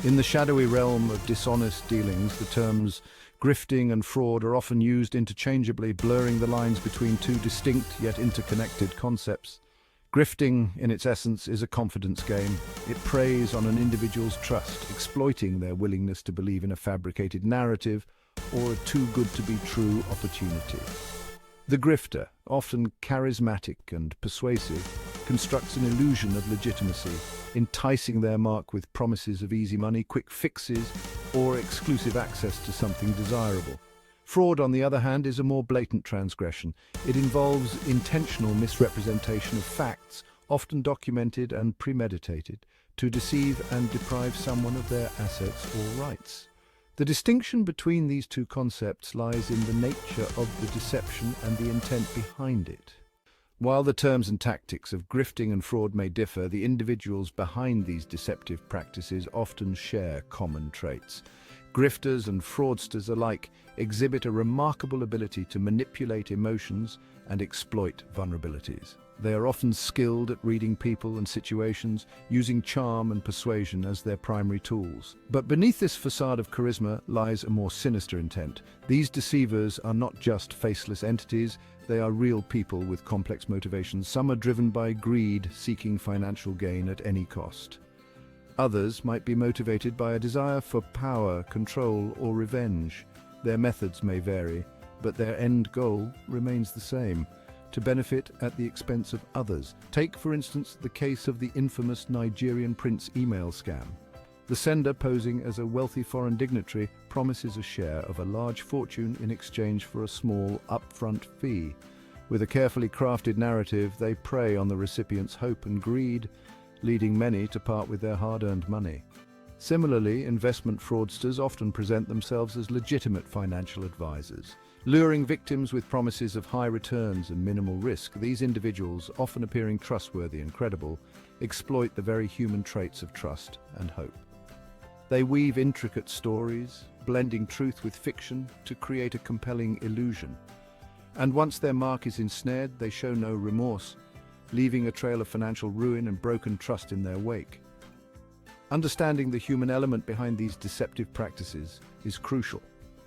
In the shadowy realm of dishonest dealings, the terms grifting and fraud are often used interchangeably, blurring the lines between two distinct yet interconnected concepts. Grifting, in its essence, is a confidence game. It preys on an individual's trust, exploiting their willingness to believe in a fabricated narrative or a too-good-to-be-true opportunity. The grifter, often charismatic and persuasive, constructs an illusion of legitimacy, enticing their mark with promises of easy money, quick fixes, or exclusive access to something desirable. Fraud, on the other hand, is a more blatant transgression. It involves intentional misrepresentation of facts, often documented and premeditated, to deceive and deprive someone of their assets or rights. The distinction between these two concepts lies in the nature of the deception and the intent behind it. While the terms and tactics of grifting and fraud may differ, the individuals behind these deceptive practices often share common traits. Grifters and fraudsters alike exhibit a remarkable ability to manipulate emotions and exploit vulnerabilities. They are often skilled at reading people and situations, using charm and persuasion as their primary tools. But beneath this facade of charisma lies a more sinister intent. These deceivers are not just faceless entities, they are real people with complex motivations. Some are driven by greed, seeking financial gain at any cost. Others might be motivated by a desire for power, control, or revenge. Their methods may vary, but their end goal remains the same: to benefit at the expense of others. Take, for instance, the case of the infamous Nigerian prince email scam. The sender, posing as a wealthy foreign dignitary, promises a share of a large fortune in exchange for a small upfront fee. With a carefully crafted narrative, they prey on the recipient's hope and greed, leading many to part with their hard-earned money. Similarly, investment fraudsters often present themselves as legitimate financial advisors, luring victims with promises of high returns and minimal risk. These individuals, often appearing trustworthy and credible, exploit the very human traits of trust and hope. They weave intricate stories, blending truth with fiction to create a compelling illusion. And once their mark is ensnared, they show no remorse, leaving a trail of financial ruin and broken trust in their wake. Understanding the human element behind these deceptive practices is crucial.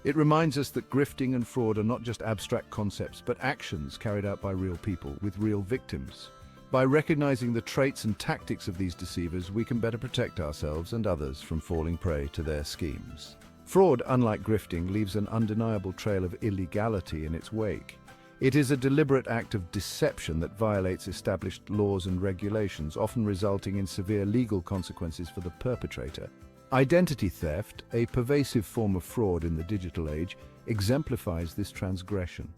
It reminds us that grifting and fraud are not just abstract concepts, but actions carried out by real people with real victims. By recognizing the traits and tactics of these deceivers, we can better protect ourselves and others from falling prey to their schemes. Fraud, unlike grifting, leaves an undeniable trail of illegality in its wake. It is a deliberate act of deception that violates established laws and regulations, often resulting in severe legal consequences for the perpetrator. Identity theft, a pervasive form of fraud in the digital age, exemplifies this transgression.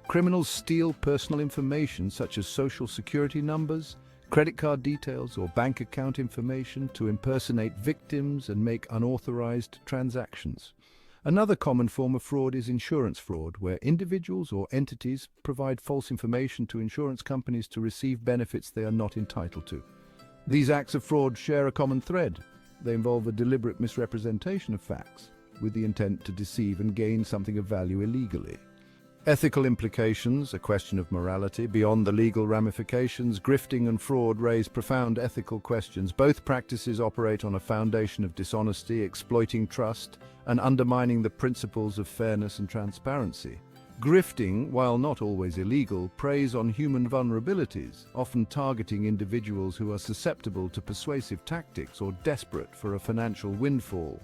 Criminals steal personal information such as social security numbers, credit card details, or bank account information to impersonate victims and make unauthorized transactions. Another common form of fraud is insurance fraud, where individuals or entities provide false information to insurance companies to receive benefits they are not entitled to. These acts of fraud share a common thread. They involve a deliberate misrepresentation of facts, with the intent to deceive and gain something of value illegally. Ethical implications, a question of morality. Beyond the legal ramifications, grifting and fraud raise profound ethical questions. Both practices operate on a foundation of dishonesty, exploiting trust, and undermining the principles of fairness and transparency. Grifting, while not always illegal, preys on human vulnerabilities, often targeting individuals who are susceptible to persuasive tactics or desperate for a financial windfall.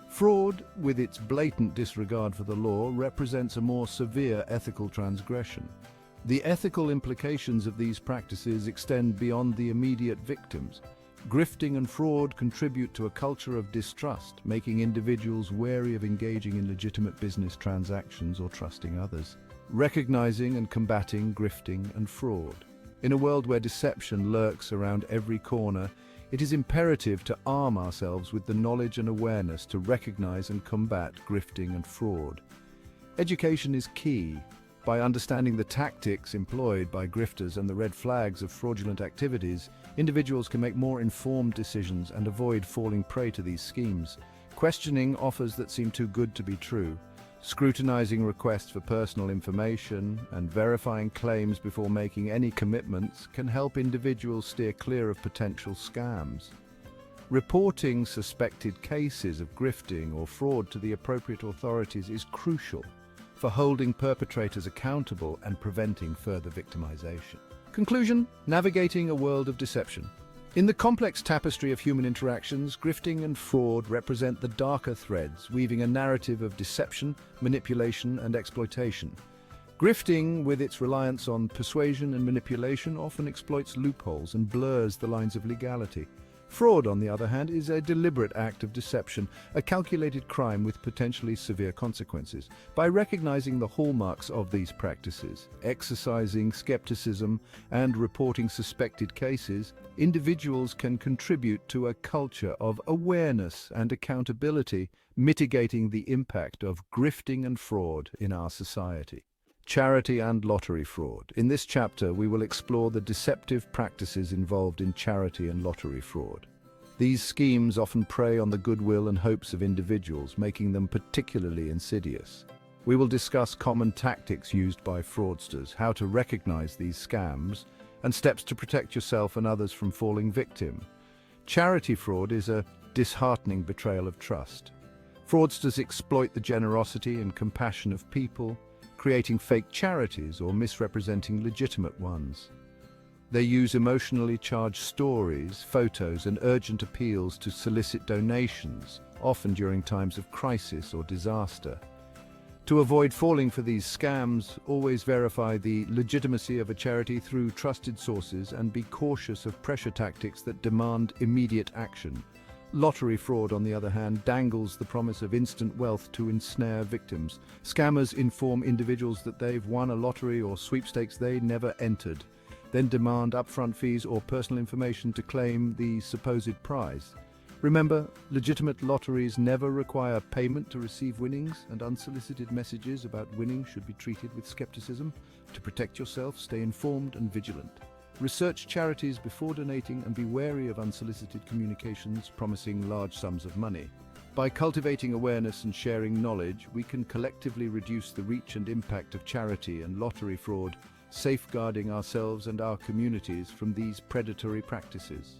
Fraud, with its blatant disregard for the law, represents a more severe ethical transgression. The ethical implications of these practices extend beyond the immediate victims. Grifting and fraud contribute to a culture of distrust, making individuals wary of engaging in legitimate business transactions or trusting others. Recognizing and combating grifting and fraud. In a world where deception lurks around every corner, it is imperative to arm ourselves with the knowledge and awareness to recognize and combat grifting and fraud. Education is key. By understanding the tactics employed by grifters and the red flags of fraudulent activities, individuals can make more informed decisions and avoid falling prey to these schemes. Questioning offers that seem too good to be true, scrutinizing requests for personal information, and verifying claims before making any commitments can help individuals steer clear of potential scams. Reporting suspected cases of grifting or fraud to the appropriate authorities is crucial for holding perpetrators accountable and preventing further victimization. Conclusion: navigating a world of deception. In the complex tapestry of human interactions, grifting and fraud represent the darker threads, weaving a narrative of deception, manipulation, and exploitation. Grifting, with its reliance on persuasion and manipulation, often exploits loopholes and blurs the lines of legality. Fraud, on the other hand, is a deliberate act of deception, a calculated crime with potentially severe consequences. By recognizing the hallmarks of these practices, exercising skepticism, and reporting suspected cases, individuals can contribute to a culture of awareness and accountability, mitigating the impact of grifting and fraud in our society. Charity and lottery fraud. In this chapter, we will explore the deceptive practices involved in charity and lottery fraud. These schemes often prey on the goodwill and hopes of individuals, making them particularly insidious. We will discuss common tactics used by fraudsters, how to recognize these scams, and steps to protect yourself and others from falling victim. Charity fraud is a disheartening betrayal of trust. Fraudsters exploit the generosity and compassion of people, creating fake charities or misrepresenting legitimate ones. They use emotionally charged stories, photos, and urgent appeals to solicit donations, often during times of crisis or disaster. To avoid falling for these scams, always verify the legitimacy of a charity through trusted sources and be cautious of pressure tactics that demand immediate action. Lottery fraud, on the other hand, dangles the promise of instant wealth to ensnare victims. Scammers inform individuals that they've won a lottery or sweepstakes they never entered, then demand upfront fees or personal information to claim the supposed prize. Remember, legitimate lotteries never require payment to receive winnings, and unsolicited messages about winning should be treated with skepticism. To protect yourself, stay informed and vigilant. Research charities before donating and be wary of unsolicited communications promising large sums of money. By cultivating awareness and sharing knowledge, we can collectively reduce the reach and impact of charity and lottery fraud, safeguarding ourselves and our communities from these predatory practices.